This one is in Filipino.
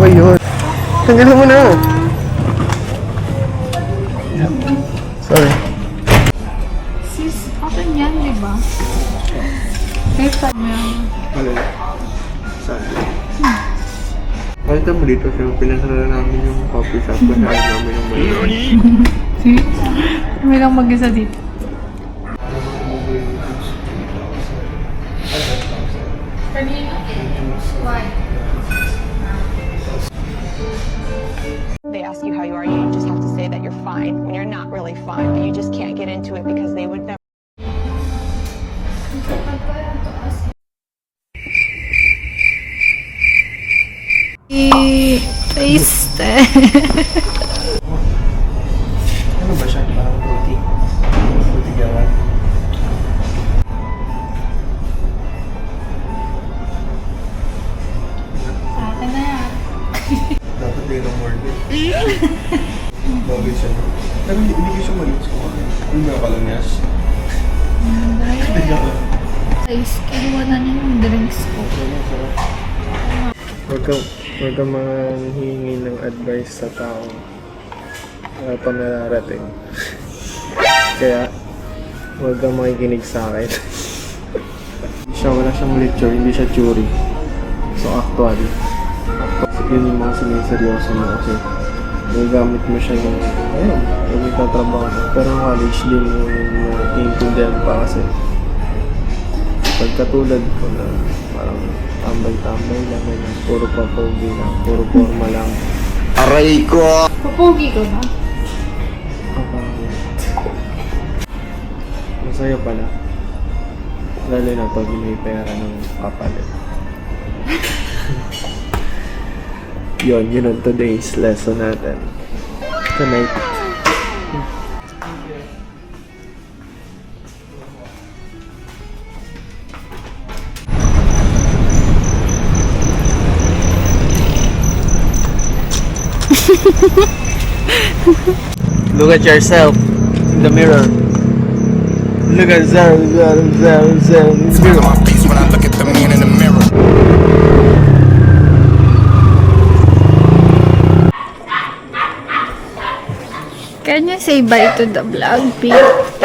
ba yun? Tanggalin mo na. Sorry. Sis, okay yan, di ba? May fan mo yan. Alin? Saan? Kahit mo dito siya, pinasara namin yung coffee shop kasi ayaw namin yung mali. See? May lang mag-isa dito. They ask you how you are, you just have to say that you're fine when you're not really fine, but you just can't get into it because they would never. Taste. Ano ba siya? Parang fruity. Fruity gawan. Sa akin na yan. Dapat din ng morning. Bagay siya. Pero hindi ko siya malis ko. Ano ba kalanyas? Taste. Kiluwa na niya yung drinks ko. Huwag kang manghingi ng advice sa tao pa nararating. Kaya, huwag kang makikinig sa akin. Wala siyang lecture, hindi siya theory. So actually, yun yung mga siniseryoso mo kasi gagamit mo siya yung, ayun, yung itatrabaho mo. Pero ang college din yung iintindihan pa kasi pagkatulad ko na parang tambay-tambay lang, ganyan, puro papogi lang, puro forma lang. Aray ko! Papogi ko ba? Masaya pala. Lalo na pag may pera ng kapalit. Yun ang today's lesson natin. Tonight. Look at yourself in the mirror. Look at Zara in the mirror. My face when I look at the man in the mirror. Can you say bye to the vlog, Pete?